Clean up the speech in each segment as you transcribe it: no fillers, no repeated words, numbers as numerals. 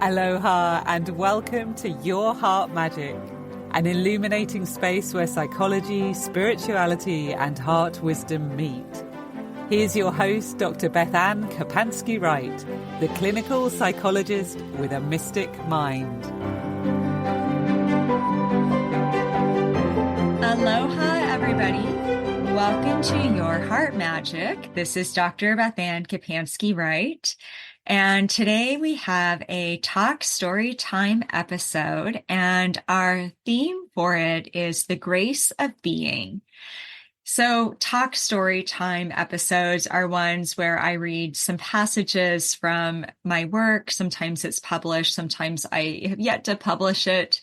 Aloha and welcome to Your Heart Magic, an illuminating space where psychology, spirituality and heart wisdom meet. Here's your host, Dr. BethAnne Wright, the clinical psychologist with a mystic mind. Aloha, everybody. Welcome to Your Heart Magic. This is Dr. BethAnne Wright. And today we have a talk story time episode, and our theme for it is the grace of being. So talk story time episodes are ones where I read some passages from my work. Sometimes it's published, sometimes I have yet to publish it.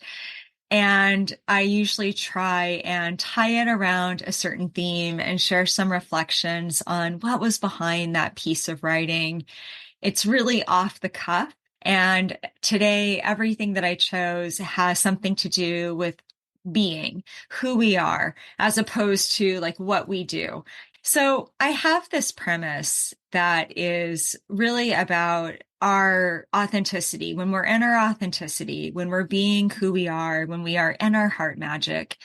And I usually try and tie it around a certain theme and share some reflections on what was behind that piece of writing. It's really off the cuff. And today, everything that I chose has something to do with being, who we are, as opposed to like what we do. So I have this premise that is really about our authenticity. When we're in our authenticity, when we're being who we are, when we are in our heart magic,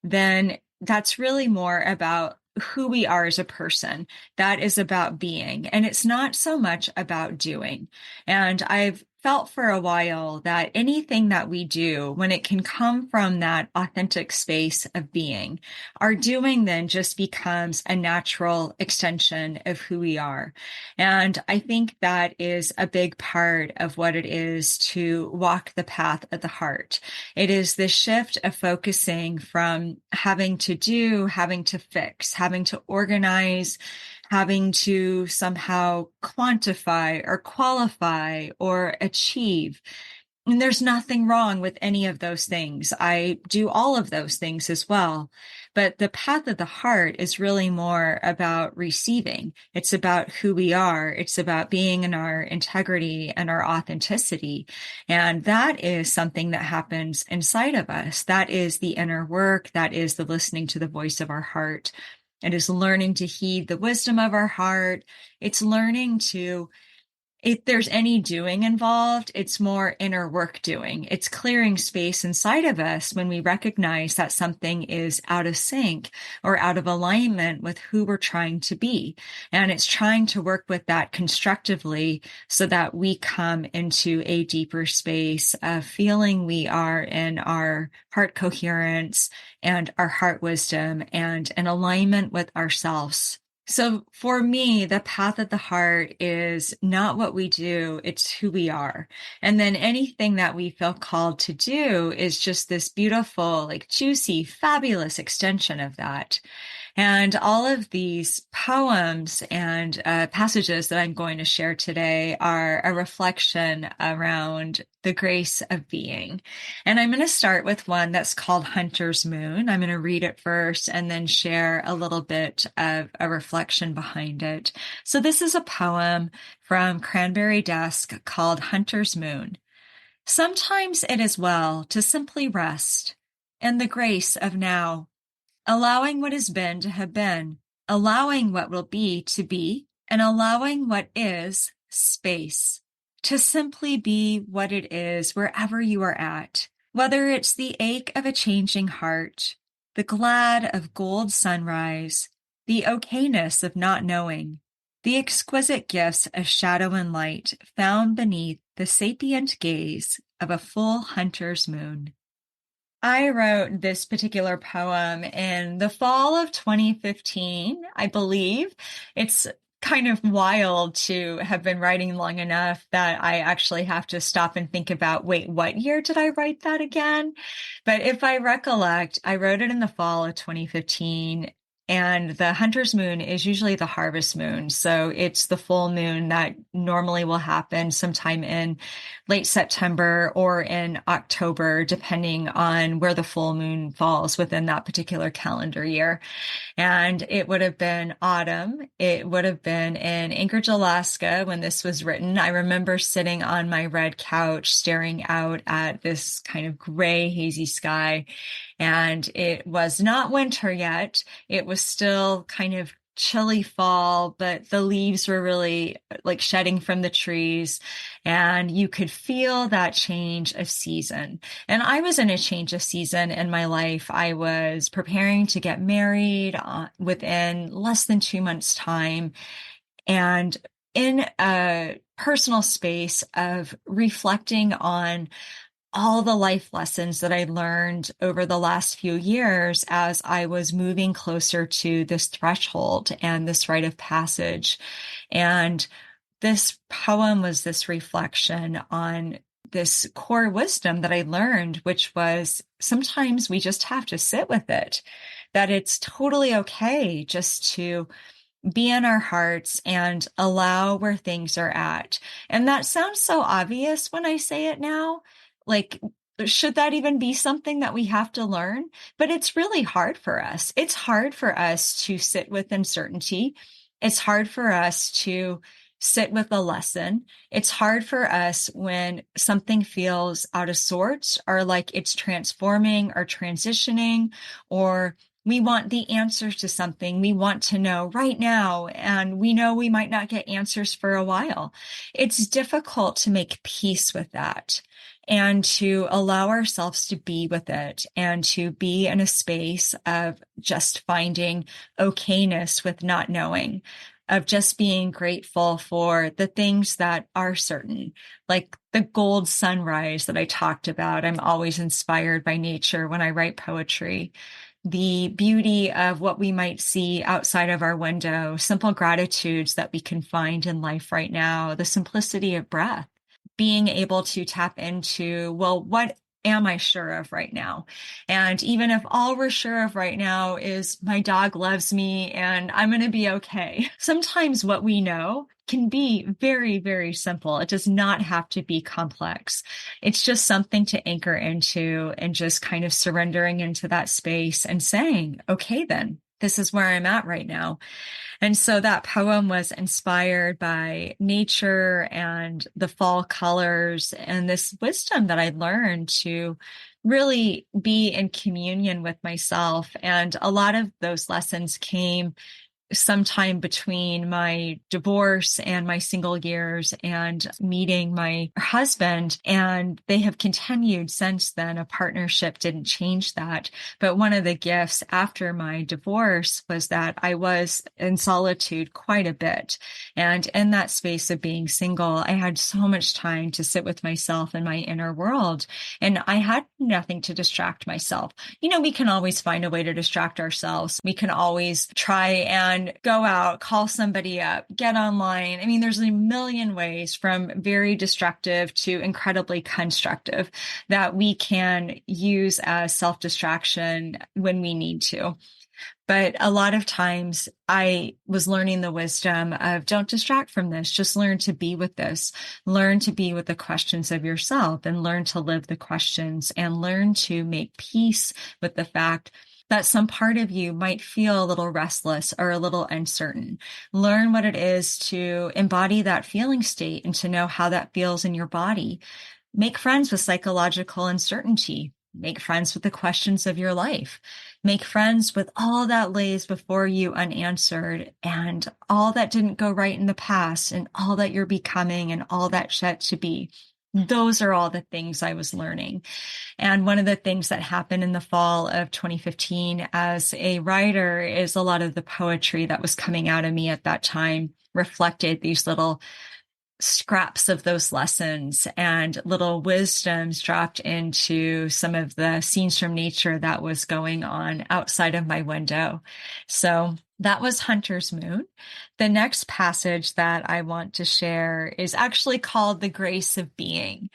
then that's really more about who we are as a person. That is about being. And it's not so much about doing. And I've felt for a while that anything that we do, when it can come from that authentic space of being, our doing then just becomes a natural extension of who we are. And I think that is a big part of what it is to walk the path of the heart. It is the shift of focusing from having to do, having to fix, having to organize, having to somehow quantify or qualify or achieve. And there's nothing wrong with any of those things. I do all of those things as well. But the path of the heart is really more about receiving. It's about who we are. It's about being in our integrity and our authenticity. And that is something that happens inside of us. That is the inner work. That is the listening to the voice of our heart. It is learning to heed the wisdom of our heart. It's learning to, if there's any doing involved, it's more inner work doing. It's clearing space inside of us when we recognize that something is out of sync or out of alignment with who we're trying to be. And it's trying to work with that constructively so that we come into a deeper space of feeling we are in our heart coherence and our heart wisdom and in alignment with ourselves. So for me, the path of the heart is not what we do, it's who we are. And then anything that we feel called to do is just this beautiful, like juicy, fabulous extension of that. And all of these poems and passages that I'm going to share today are a reflection around the grace of being. And I'm going to start with one that's called Hunter's Moon. I'm going to read it first and then share a little bit of a reflection behind it. So this is a poem from Cranberry Desk called Hunter's Moon. Sometimes it is well to simply rest in the grace of now, allowing what has been to have been, allowing what will be to be, and allowing what is space to simply be what it is wherever you are at, whether it's the ache of a changing heart, the glad of gold sunrise, the okayness of not knowing, the exquisite gifts of shadow and light found beneath the sapient gaze of a full hunter's moon. I wrote this particular poem in the fall of 2015, I believe. It's kind of wild to have been writing long enough that I actually have to stop and think about, wait, what year did I write that again? But if I recollect, I wrote it in the fall of 2015. And the hunter's moon is usually the harvest moon. So it's the full moon that normally will happen sometime in late September or in October, depending on where the full moon falls within that particular calendar year. And it would have been autumn. It would have been in Anchorage, Alaska when this was written. I remember sitting on my red couch staring out at this kind of gray, hazy sky. And it was not winter yet. It was still kind of chilly fall, but the leaves were really like shedding from the trees, and you could feel that change of season. And I was in a change of season in my life. I was preparing to get married within less than 2 months' time, and in a personal space of reflecting on all the life lessons that I learned over the last few years as I was moving closer to this threshold and this rite of passage. And this poem was this reflection on this core wisdom that I learned, which was sometimes we just have to sit with it, that it's totally okay just to be in our hearts and allow where things are at. And that sounds so obvious when I say it now. Like, should that even be something that we have to learn? But it's really hard for us. It's hard for us to sit with uncertainty. It's hard for us to sit with a lesson. It's hard for us when something feels out of sorts or like it's transforming or transitioning, or we want the answers to something we want to know right now, and we know we might not get answers for a while. It's difficult to make peace with that and to allow ourselves to be with it and to be in a space of just finding okayness with not knowing, of just being grateful for the things that are certain, like the gold sunrise that I talked about. I'm always inspired by nature when I write poetry. The beauty of what we might see outside of our window, simple gratitudes that we can find in life right now, the simplicity of breath, being able to tap into, well, what am I sure of right now? And even if all we're sure of right now is my dog loves me and I'm going to be okay, sometimes what we know can be very, very simple. It does not have to be complex. It's just something to anchor into and just kind of surrendering into that space and saying, okay, then this is where I'm at right now. And so that poem was inspired by nature and the fall colors and this wisdom that I learned to really be in communion with myself. And a lot of those lessons came sometime between my divorce and my single years and meeting my husband. And they have continued since then. A partnership didn't change that. But one of the gifts after my divorce was that I was in solitude quite a bit. And in that space of being single, I had so much time to sit with myself and my inner world. And I had nothing to distract myself. You know, we can always find a way to distract ourselves. We can always try and go out, call somebody up, get online. I mean, there's a million ways from very destructive to incredibly constructive that we can use as self-distraction when we need to. But a lot of times I was learning the wisdom of don't distract from this. Just learn to be with this. Learn to be with the questions of yourself and learn to live the questions and learn to make peace with the fact that some part of you might feel a little restless or a little uncertain. Learn what it is to embody that feeling state and to know how that feels in your body. Make friends with psychological uncertainty. Make friends with the questions of your life. Make friends with all that lays before you unanswered and all that didn't go right in the past and all that you're becoming and all that's yet to be. Those are all the things I was learning. And one of the things that happened in the fall of 2015 as a writer is a lot of the poetry that was coming out of me at that time reflected these little scraps of those lessons and little wisdoms dropped into some of the scenes from nature that was going on outside of my window. So that was Hunter's Moon. The next passage that I want to share is actually called The Grace of Being.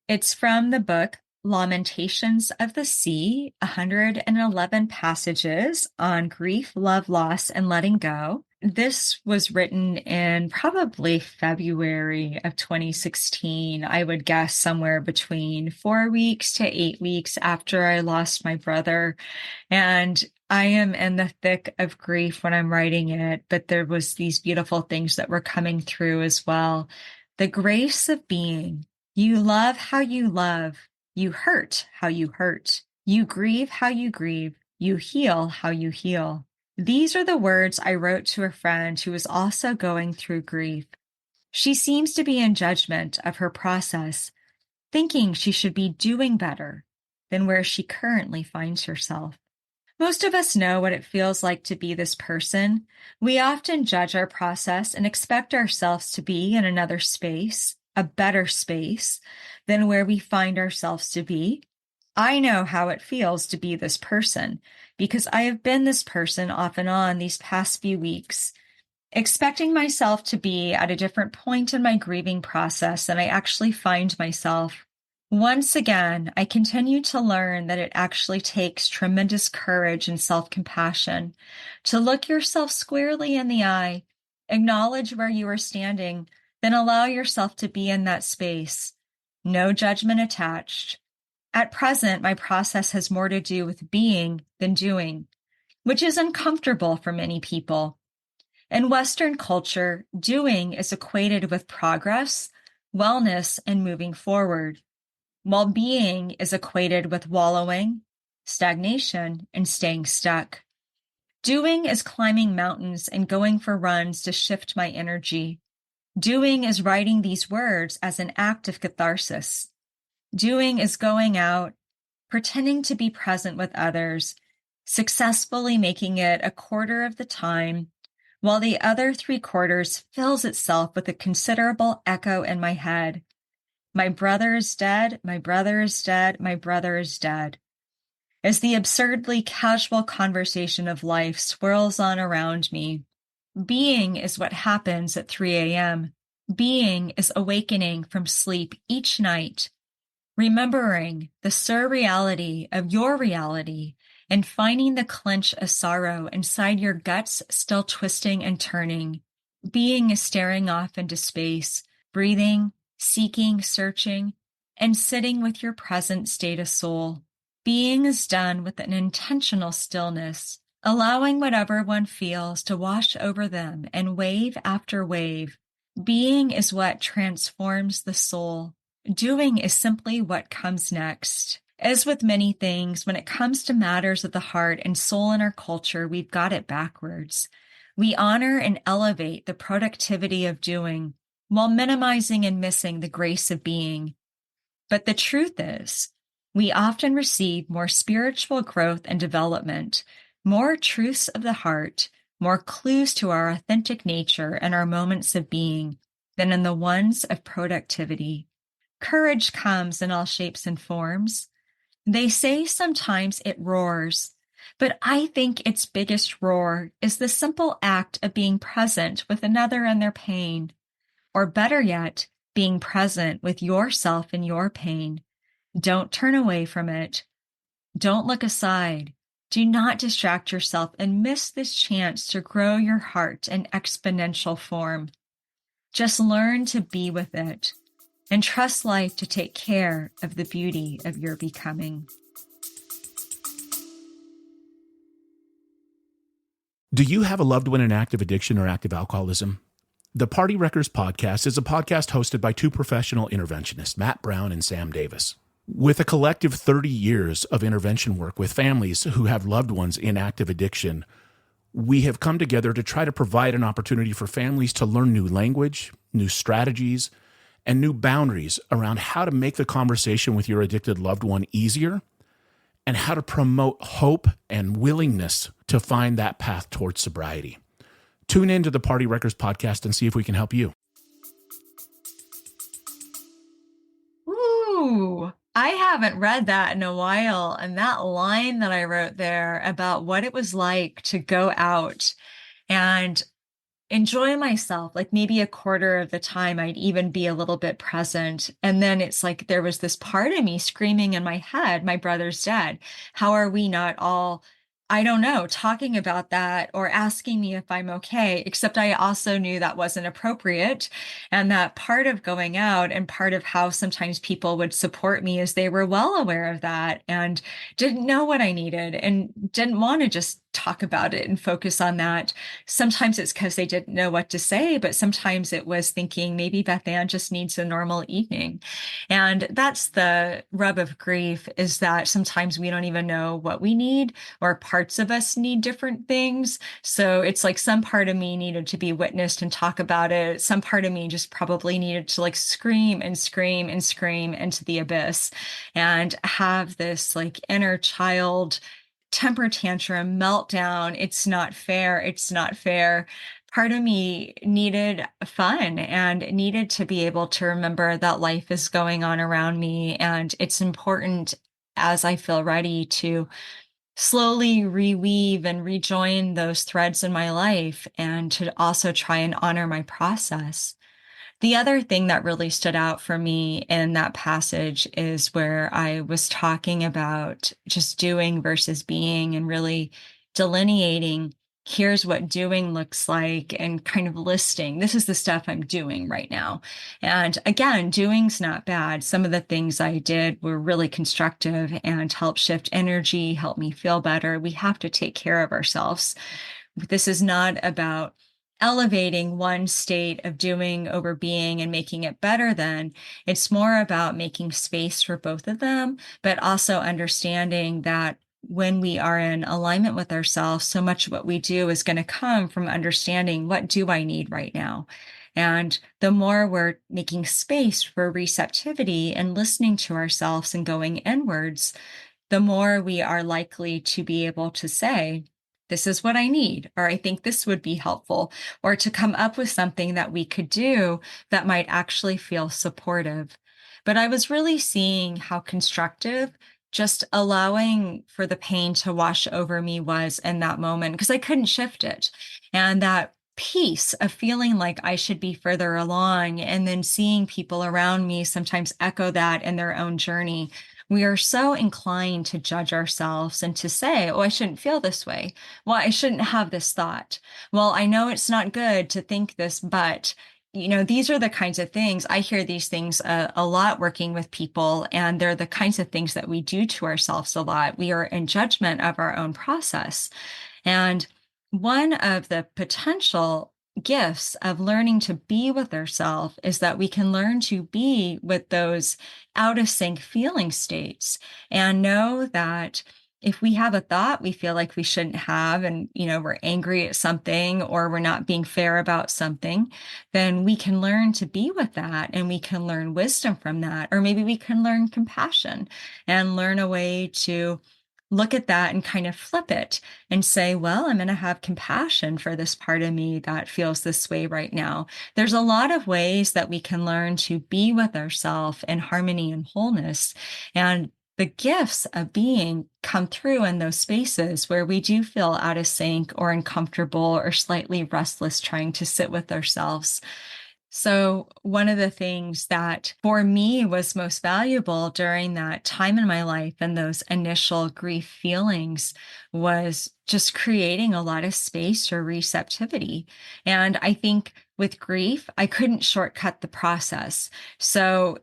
It's from the book Lamentations of the Sea, 111 passages on grief, love, loss, and letting go. This was written in probably February of 2016. I would guess somewhere between 4 weeks to 8 weeks after I lost my brother. And I am in the thick of grief when I'm writing it, but there was these beautiful things that were coming through as well. The grace of being. You love how you love. You hurt how you hurt. You grieve how you grieve. You heal how you heal. These are the words I wrote to a friend who is also going through grief. She seems to be in judgment of her process, thinking she should be doing better than where she currently finds herself. Most of us know what it feels like to be this person. We often judge our process and expect ourselves to be in another space, a better space than where we find ourselves to be. I know how it feels to be this person because I have been this person off and on these past few weeks, expecting myself to be at a different point in my grieving process than I actually find myself. Once again, I continue to learn that it actually takes tremendous courage and self-compassion to look yourself squarely in the eye, acknowledge where you are standing, then allow yourself to be in that space. No judgment attached. At present, my process has more to do with being than doing, which is uncomfortable for many people. In Western culture, doing is equated with progress, wellness, and moving forward, while being is equated with wallowing, stagnation, and staying stuck. Doing is climbing mountains and going for runs to shift my energy. Doing is writing these words as an act of catharsis. Doing is going out, pretending to be present with others, successfully making it a quarter of the time, while the other 3/4 fills itself with a considerable echo in my head. My brother is dead, my brother is dead, my brother is dead. As the absurdly casual conversation of life swirls on around me, being is what happens at 3 a.m. Being is awakening from sleep each night, remembering the surreality of your reality and finding the clench of sorrow inside your guts still twisting and turning. Being is staring off into space, breathing, seeking, searching, and sitting with your present state of soul. Being is done with an intentional stillness, allowing whatever one feels to wash over them and wave after wave. Being is what transforms the soul. Doing is simply what comes next. As with many things, when it comes to matters of the heart and soul in our culture, we've got it backwards. We honor and elevate the productivity of doing while minimizing and missing the grace of being. But the truth is, we often receive more spiritual growth and development, more truths of the heart, more clues to our authentic nature and our moments of being than in the ones of productivity. Courage comes in all shapes and forms. They say sometimes it roars, but I think its biggest roar is the simple act of being present with another in their pain, or better yet, being present with yourself in your pain. Don't turn away from it. Don't look aside. Do not distract yourself and miss this chance to grow your heart in exponential form. Just learn to be with it and trust life to take care of the beauty of your becoming. Do you have a loved one in active addiction or active alcoholism? The Party Wreckers podcast is a podcast hosted by two professional interventionists, Matt Brown and Sam Davis. With a collective 30 years of intervention work with families who have loved ones in active addiction, we have come together to try to provide an opportunity for families to learn new language, new strategies, and new boundaries around how to make the conversation with your addicted loved one easier and how to promote hope and willingness to find that path towards sobriety. Tune in to the Party Wreckers podcast and see if we can help you. Ooh, I haven't read that in a while. And that line that I wrote there about what it was like to go out and enjoy myself, like maybe a quarter of the time I'd even be a little bit present. And then it's like there was this part of me screaming in my head, my brother's dead. How are we not all, I don't know, talking about that or asking me if I'm okay, except I also knew that wasn't appropriate. And that part of going out and part of how sometimes people would support me is they were well aware of that and didn't know what I needed and didn't want to just talk about it and focus on that. Sometimes it's because they didn't know what to say, but sometimes it was thinking maybe BethAnne just needs a normal evening. And that's the rub of grief, is that sometimes we don't even know what we need, or parts of us need different things. So it's like some part of me needed to be witnessed and talk about it. Some part of me just probably needed to like scream and scream and scream into the abyss and have this like inner child temper tantrum, meltdown. It's not fair. It's not fair. Part of me needed fun and needed to be able to remember that life is going on around me. And it's important, as I feel ready, to slowly reweave and rejoin those threads in my life, and to also try and honor my process. The other thing that really stood out for me in that passage is where I was talking about just doing versus being, and really delineating, here's what doing looks like, and kind of listing, this is the stuff I'm doing right now. And again, doing's not bad. Some of the things I did were really constructive and helped shift energy, help me feel better. We have to take care of ourselves. This is not about elevating one state of doing over being and making it better than. It's more about making space for both of them, but also understanding that when we are in alignment with ourselves, so much of what we do is going to come from understanding, what do I need right now? And the more we're making space for receptivity and listening to ourselves and going inwards, the more we are likely to be able to say, this is what I need, or I think this would be helpful, or to come up with something that we could do that might actually feel supportive. But I was really seeing how constructive just allowing for the pain to wash over me was in that moment, because I couldn't shift it. And that peace of feeling like I should be further along, and then seeing people around me sometimes echo that in their own journey. We are so inclined to judge ourselves and to say, oh, I shouldn't feel this way. Well, I shouldn't have this thought. Well, I know it's not good to think this, but these are the kinds of things. I hear these things a lot working with people, and they're the kinds of things that we do to ourselves a lot. We are in judgment of our own process. And one of the potential gifts of learning to be with ourselves is that we can learn to be with those out of sync feeling states, and know that if we have a thought we feel like we shouldn't have, and we're angry at something, or we're not being fair about something, then we can learn to be with that, and we can learn wisdom from that. Or maybe we can learn compassion and learn a way to look at that and kind of flip it and say, well, I'm going to have compassion for this part of me that feels this way right now. There's a lot of ways that we can learn to be with ourselves in harmony and wholeness. And the gifts of being come through in those spaces where we do feel out of sync or uncomfortable or slightly restless trying to sit with ourselves. So one of the things that for me was most valuable during that time in my life and those initial grief feelings was just creating a lot of space for receptivity. And I think with grief, I couldn't shortcut the process. So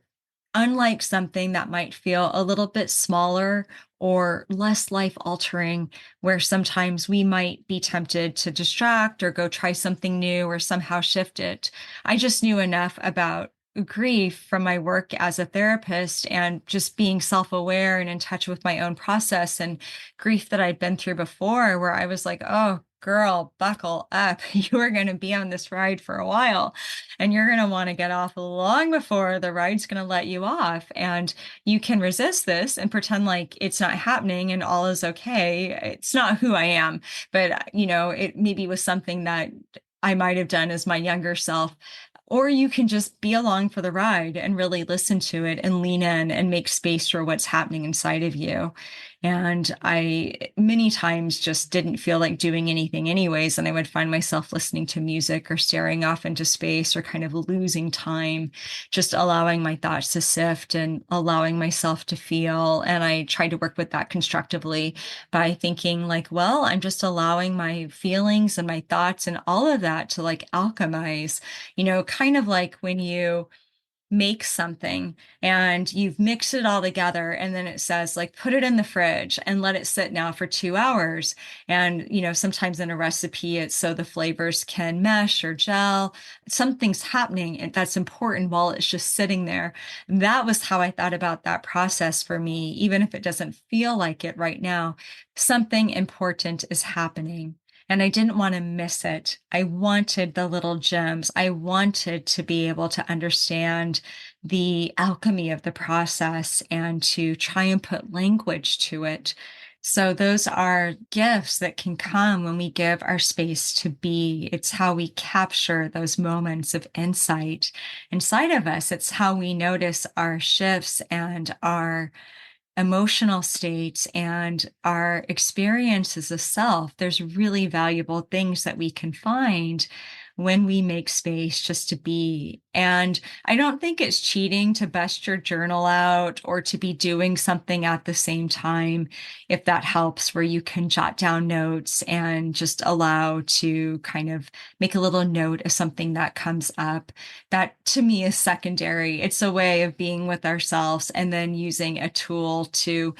unlike something that might feel a little bit smaller or less life altering, where sometimes we might be tempted to distract or go try something new or somehow shift it, I just knew enough about grief from my work as a therapist and just being self-aware and in touch with my own process and grief that I'd been through before, where I was like, oh, girl, buckle up. You are going to be on this ride for a while, and you're going to want to get off long before the ride's going to let you off. And you can resist this and pretend like it's not happening and all is okay. It's not who I am, but it maybe was something that I might have done as my younger self. Or you can just be along for the ride and really listen to it and lean in and make space for what's happening inside of you. And I many times just didn't feel like doing anything anyways. And I would find myself listening to music or staring off into space or kind of losing time, just allowing my thoughts to sift and allowing myself to feel. And I tried to work with that constructively by thinking like, well, I'm just allowing my feelings and my thoughts and all of that to like alchemize, kind of like when you make something and you've mixed it all together, and then it says like, put it in the fridge and let it sit now for 2 hours. And, sometimes in a recipe, it's so the flavors can mesh or gel. Something's happening and that's important while it's just sitting there. That was how I thought about that process for me. Even if it doesn't feel like it right now, something important is happening. And I didn't want to miss it. I wanted the little gems. I wanted to be able to understand the alchemy of the process and to try and put language to it. So those are gifts that can come when we give our space to be. It's how we capture those moments of insight inside of us. It's how we notice our shifts and our emotional states and our experiences of self. There's really valuable things that we can find when we make space just to be. And I don't think it's cheating to bust your journal out or to be doing something at the same time, if that helps, where you can jot down notes and just allow to kind of make a little note of something that comes up. That to me is secondary. It's a way of being with ourselves and then using a tool to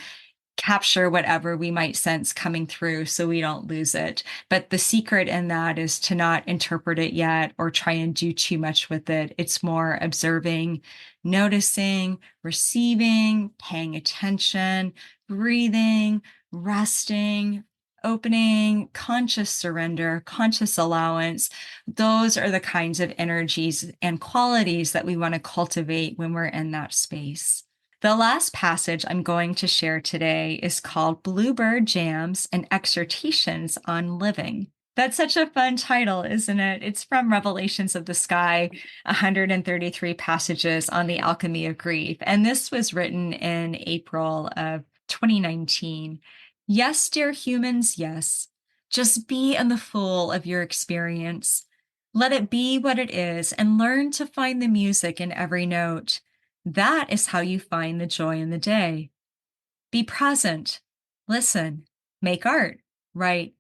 capture whatever we might sense coming through so we don't lose it. But the secret in that is to not interpret it yet or try and do too much with it. It's more observing, noticing, receiving, paying attention, breathing, resting, opening, conscious surrender, conscious allowance. Those are the kinds of energies and qualities that we want to cultivate when we're in that space. The last passage I'm going to share today is called Bluebird Jams and Exhortations on Living. That's such a fun title, isn't it? It's from Revelations of the Sky, 133 passages on the alchemy of grief. And this was written in April of 2019. Yes, dear humans, yes. Just be in the full of your experience. Let it be what it is and learn to find the music in every note. That is how you find the joy in the day. Be present, listen, make art, write,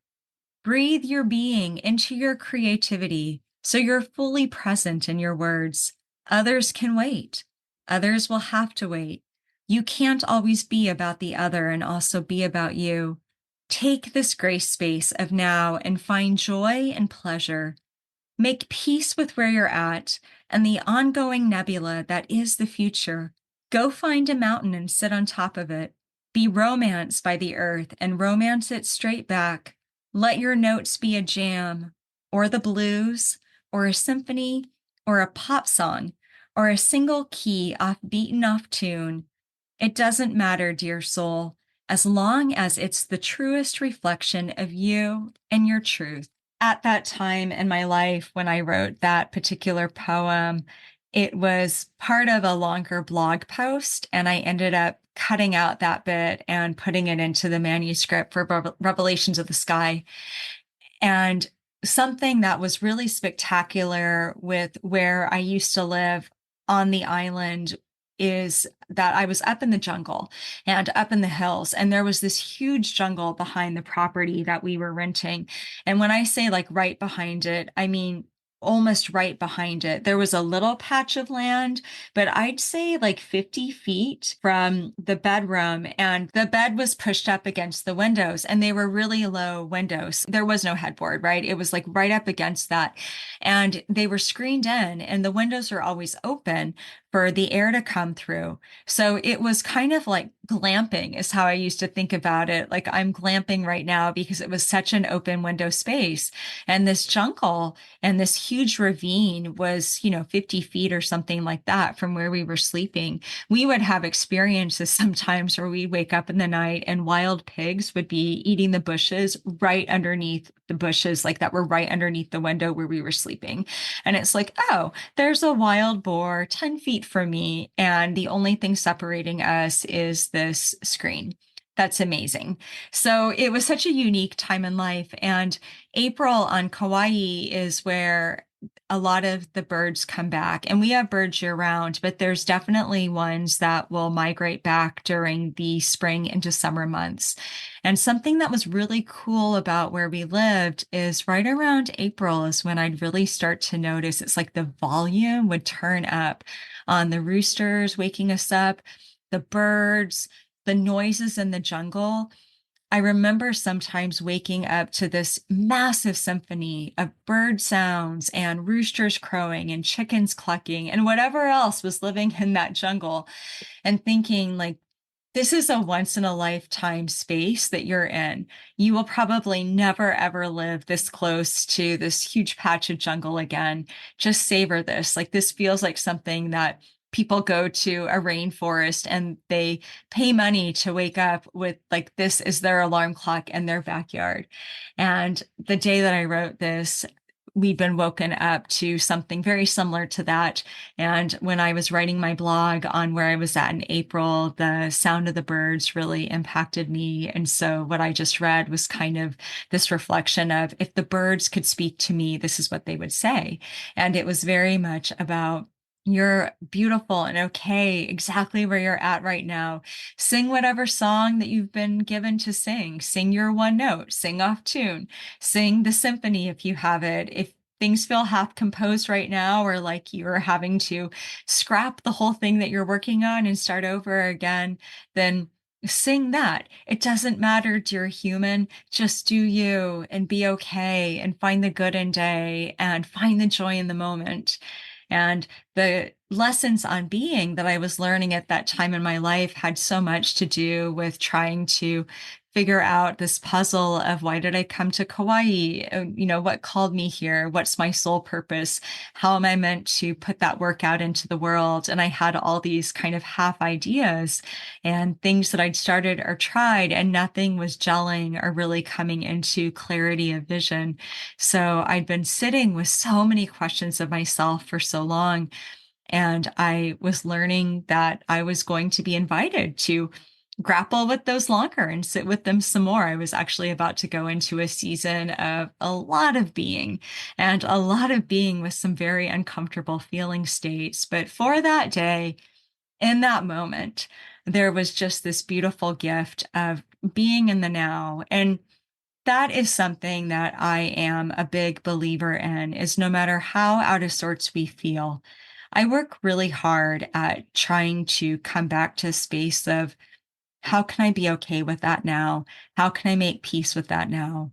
breathe your being into your creativity so you're fully present in your words. Others can wait. Others will have to wait. You can't always be about the other and also be about you. Take this grace space of now and find joy and pleasure. Make peace with where you're at and the ongoing nebula that is the future. Go find a mountain and sit on top of it. Be romanced by the earth and romance it straight back. Let your notes be a jam, or the blues, or a symphony, or a pop song, or a single key beaten off tune. It doesn't matter, dear soul, as long as it's the truest reflection of you and your truth. At that time in my life, when I wrote that particular poem, it was part of a longer blog post, and I ended up cutting out that bit and putting it into the manuscript for Revelations of the Sky. And something that was really spectacular with where I used to live on the island is that I was up in the jungle and up in the hills, and there was this huge jungle behind the property that we were renting. And when I say like right behind it, I mean almost right behind it. There was a little patch of land, but I'd say like 50 feet from the bedroom, and the bed was pushed up against the windows, and they were really low windows. There was no headboard, right? It was like right up against that, and they were screened in, and the windows are always open for the air to come through. So it was kind of like glamping is how I used to think about it. Like I'm glamping right now because it was such an open window space. And this jungle and this huge ravine was, 50 feet or something like that from where we were sleeping. We would have experiences sometimes where we'd wake up in the night and wild pigs would be eating the bushes right underneath the bushes, like that were right underneath the window where we were sleeping. And it's like, oh, there's a wild boar 10 feet from me, and the only thing separating us is this screen. That's amazing. So it was such a unique time in life. And April on Kauai is where a lot of the birds come back, and we have birds year round, but there's definitely ones that will migrate back during the spring into summer months. And something that was really cool about where we lived is right around April is when I'd really start to notice it's like the volume would turn up on the roosters waking us up, the birds, the noises in the jungle. I remember sometimes waking up to this massive symphony of bird sounds and roosters crowing and chickens clucking and whatever else was living in that jungle, and thinking like, this is a once in a lifetime space that you're in. You will probably never ever live this close to this huge patch of jungle again. Just savor this. Like, this feels like something that people go to a rainforest and they pay money to wake up with, like, this is their alarm clock in their backyard. And the day that I wrote this, we'd been woken up to something very similar to that. And when I was writing my blog on where I was at in April, the sound of the birds really impacted me. And so what I just read was kind of this reflection of, if the birds could speak to me, this is what they would say. And it was very much about, you're beautiful and okay exactly where you're at right now. Sing whatever song that you've been given to sing. Sing your one note, sing off tune, sing the symphony if you have it. If things feel half composed right now, or like you're having to scrap the whole thing that you're working on and start over again, then sing that. It doesn't matter, dear human. Just do you and be okay and find the good in day and find the joy in the moment. And the lessons on being that I was learning at that time in my life had so much to do with trying to figure out this puzzle of, why did I come to Kauai? What called me here? What's my soul purpose? How am I meant to put that work out into the world? And I had all these kind of half ideas and things that I'd started or tried, and nothing was gelling or really coming into clarity of vision. So I'd been sitting with so many questions of myself for so long. And I was learning that I was going to be invited to grapple with those longer and sit with them some more. I was actually about to go into a season of a lot of being, and a lot of being with some very uncomfortable feeling states. But for that day, in that moment, there was just this beautiful gift of being in the now. And that is something that I am a big believer in, is no matter how out of sorts we feel, I work really hard at trying to come back to a space of, how can I be okay with that now? How can I make peace with that now?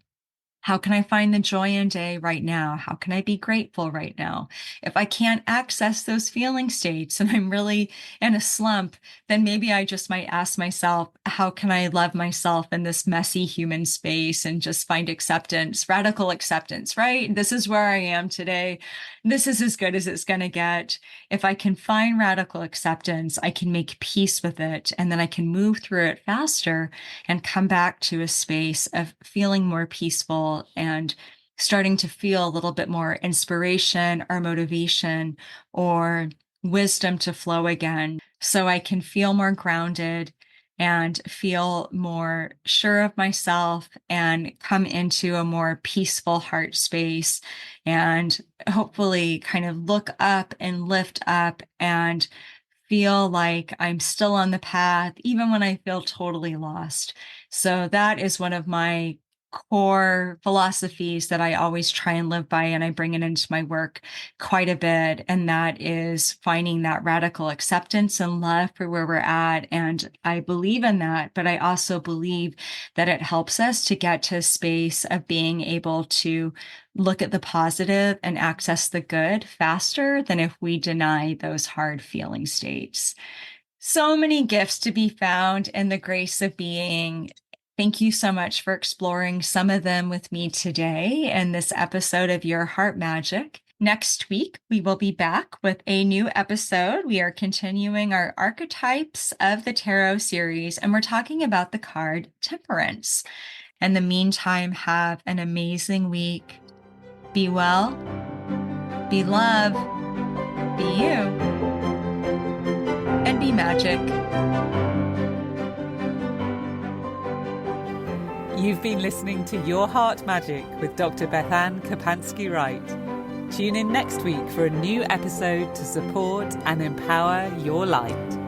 How can I find the joy in day right now? How can I be grateful right now? If I can't access those feeling states and I'm really in a slump, then maybe I just might ask myself, how can I love myself in this messy human space and just find acceptance, radical acceptance, right? This is where I am today. This is as good as it's going to get. If I can find radical acceptance, I can make peace with it, and then I can move through it faster and come back to a space of feeling more peaceful and starting to feel a little bit more inspiration or motivation or wisdom to flow again. So I can feel more grounded and feel more sure of myself and come into a more peaceful heart space, and hopefully kind of look up and lift up and feel like I'm still on the path, even when I feel totally lost. So that is one of my core philosophies that I always try and live by, and I bring it into my work quite a bit. And that is finding that radical acceptance and love for where we're at. And I believe in that, but I also believe that it helps us to get to a space of being able to look at the positive and access the good faster than if we deny those hard feeling states. So many gifts to be found in the grace of being. Thank you so much for exploring some of them with me today in this episode of Your Heart Magic. Next week, we will be back with a new episode. We are continuing our Archetypes of the Tarot series, and we're talking about the card Temperance. In the meantime, have an amazing week. Be well, be love, be you, and be magic. You've been listening to Your Heart Magic with Dr. BethAnne Kapansky-Wright. Tune in next week for a new episode to support and empower your light.